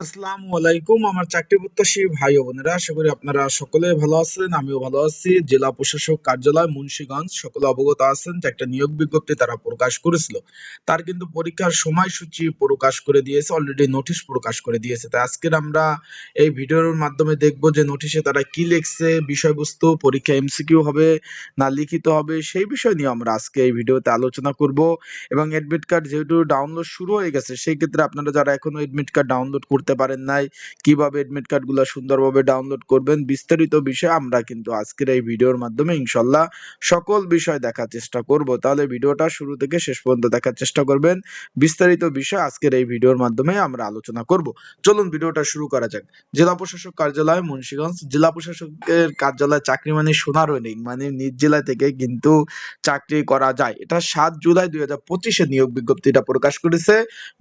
আসসালামু আলাইকুম আমার চাকরি প্রত্যাশী ভাই ও বোনেরা, আশা করি আপনারা সকলে ভালো আছেন। আমিও ভালো আছি। জেলা প্রশাসক কার্যালয় মুন্সিগঞ্জ সকলে অবগত আছেন যে একটা নিয়োগ বিজ্ঞপ্তি তারা প্রকাশ করেছিল। তার কিন্তু পরীক্ষার সময়সূচি প্রকাশ করে দিয়েছে, অলরেডি নোটিশ প্রকাশ করে দিয়েছে। তাই আজকের আমরা এই ভিডিওর মাধ্যমে দেখব যে নোটিশে তারা কি লিখছে, বিষয়বস্তু, পরীক্ষা এমসিকিউ হবে না লিখিত হবে, সেই বিষয় নিয়ে আমরা আজকে এই ভিডিওতে আলোচনা করব। এবং এডমিট কার্ড যেহেতু ডাউনলোড শুরু হয়ে গেছে, সেই ক্ষেত্রে আপনারা যারা এখনো এডমিট কার্ড ডাউনলোড করতে পারেন নাই, কিভাবে এডমিট কার্ডগুলো সুন্দরভাবে ডাউনলোড করবেন, বিস্তারিত বিষয় আমরা কিন্তু আজকের এই ভিডিওর মাধ্যমে ইনশাল্লাহ সকল বিষয় দেখার চেষ্টা করব। তাহলে ভিডিওটা শুরু থেকে শেষ পর্যন্ত দেখার চেষ্টা করবেন। বিস্তারিত বিষয় আজকের এই ভিডিওর মাধ্যমে আমরা আলোচনা করব। চলুন ভিডিওটা শুরু করা যাক। জেলা প্রশাসক কার্যালয় মুন্সিগঞ্জ। জেলা প্রশাসকের কার্যালয় চাকরি মানে সোনার হরিণ, মানে নিজ জেলা থেকে কিন্তু চাকরি করা যায়। এটা 7 জুলাই 2025-এ নিয়োগ বিজ্ঞপ্তিটা প্রকাশ করেছে।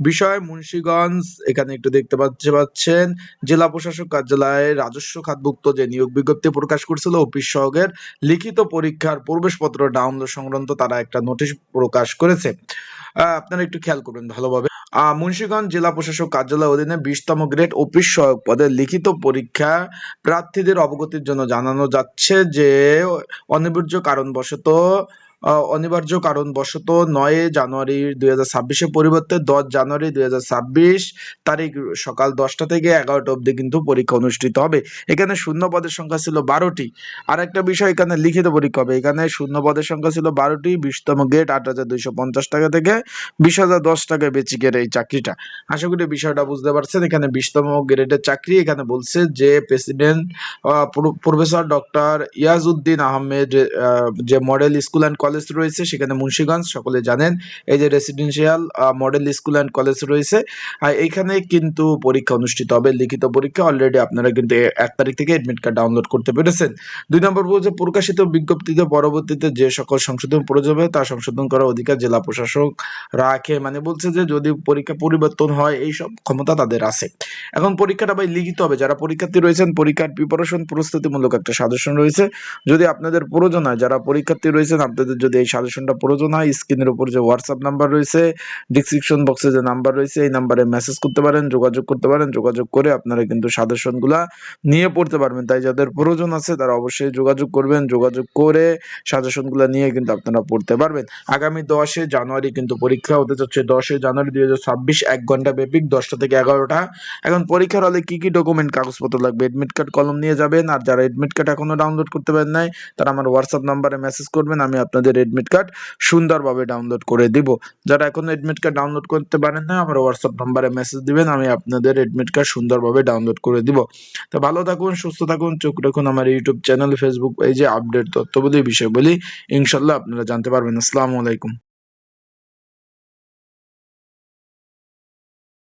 বিষয় মুন্সিগঞ্জ। এখানে একটু দেখতে পাচ্ছেন জেলা প্রশাসক কার্যালয়ে রাজস্ব খাতভুক্ত যে নিয়োগ বিজ্ঞপ্তি প্রকাশ করেছিল, অফিস সহকারীর লিখিত পরীক্ষার প্রবেশপত্র ডাউনলোড সংক্রান্ত তারা একটা নোটিশ প্রকাশ করেছে। আপনারা একটু খেয়াল করবেন ভালোভাবে। মুন্সিগঞ্জ জেলা প্রশাসক কার্যালয়ের অধীনে 20তম গ্রেড অফিস সহায়ক পদে লিখিত পরীক্ষা প্রার্থীদের অবগতির জন্য জানানো যাচ্ছে যে অনিবার্য কারণবশত 9 জানুয়ারি 2026-এর পরিবর্তে 10 জানুয়ারি 2026 তারিখ সকাল 10টা থেকে 11টা অবধি কিন্তু পরীক্ষা অনুষ্ঠিত হবে। এখানে শূন্য পদের সংখ্যা ছিল 12টি। আর একটা বিষয়, এখানে লিখিত পরীক্ষা হবে। এখানে শূন্য পদের সংখ্যা ছিল 12টি। 20তম গ্রেড 8,250 টাকা থেকে 20,010 টাকায় বেচিকের এই চাকরিটা। আশা করি বিষয়টা বুঝতে পারছেন। এখানে 20তম গ্রেডের চাকরি। এখানে বলছে যে president professor doctor Iajuddin Ahmed যে মডেল স্কুল অ্যান্ড কলেজ রয়েছে সেখানে মুন্সিগঞ্জ, সকলে জানেন এই যে residential model school and college রয়েছে। এইখানে কিন্তু পরীক্ষা অনুষ্ঠিত হবে, লিখিত পরীক্ষা। অলরেডি আপনারা কিন্তু 1 তারিখ থেকে এডমিট কার্ড ডাউনলোড করতে পেরেছেন। 2 নম্বর বলছে প্রকাশিত বিজ্ঞপ্তিতে পরবর্তীতে যে সকল সংশোধন প্রয়োজন হবে তা সংশোধন করার অধিকার জেলা প্রশাসক রাখে। মানে বলছে যে যদি পরীক্ষা পরিবর্তন হয়, এই সব ক্ষমতা তাদের আছে। এখন পরীক্ষাটা ভাই লিখিত হবে। যারা পরীক্ষার্থী রয়েছেন, পরীক্ষার প্রিপারেশন প্রস্তুতিমূলক একটা সাজেশন রয়েছে। যদি আপনাদের প্রয়োজন হয়, যারা পরীক্ষার্থী রয়েছেন, আপনাদের যদি এই সাজেশনটা প্রয়োজন হয়, স্ক্রিনের উপর যে হোয়াটসঅ্যাপ নাম্বার রয়েছে, ডিসক্রিপশন বক্সে যে নাম্বার রয়েছে, এই নাম্বারে মেসেজ করতে পারেন, যোগাযোগ করতে পারেন। যোগাযোগ করে আপনারা কিন্তু সাজেশনগুলা নিয়ে পড়তে পারবেন। তাই যাদের প্রয়োজন আছে তারা অবশ্যই যোগাযোগ করবেন। যোগাযোগ করে সাজেশনগুলা নিয়ে কিন্তু আপনারা পড়তে পারবেন। আগামী 10 জানুয়ারি কিন্তু পরীক্ষা হতে যাচ্ছে। 10 জানুয়ারি 2026, 1 ঘন্টা ব্যাপী, 10টা থেকে 11টা। এখন পরীক্ষার হলে কি কি ডকুমেন্ট কাগজপত্র লাগবে? এডমিট কার্ড কলম নিয়ে যাবেন। আর যারা এডমিট কার্ড এখনো ডাউনলোড করতে পারেন নাই, তারা আমার হোয়াটসঅ্যাপ নাম্বারে মেসেজ করবেন। আমি আপনাদের এডমিট কার্ড সুন্দরভাবে ডাউনলোড করে দিব। যারা এখনো এডমিট কার্ড ডাউনলোড করতে পারেন না, আমার হোয়াটসঅ্যাপ নাম্বারে মেসেজ দিবেন। আমি আপনাদের এডমিট কার্ড সুন্দরভাবে ডাউনলোড করে দিব। তো ভালো থাকুন, সুস্থ থাকুন, চোখ রাখুন আমার ইউটিউব চ্যানেল, ফেসবুক পেজে আপডেট তথ্যবলী বিষয় বলি। ইনশাল্লাহ আপনারা জানতে পারবেন। আসসালামু আলাইকুম।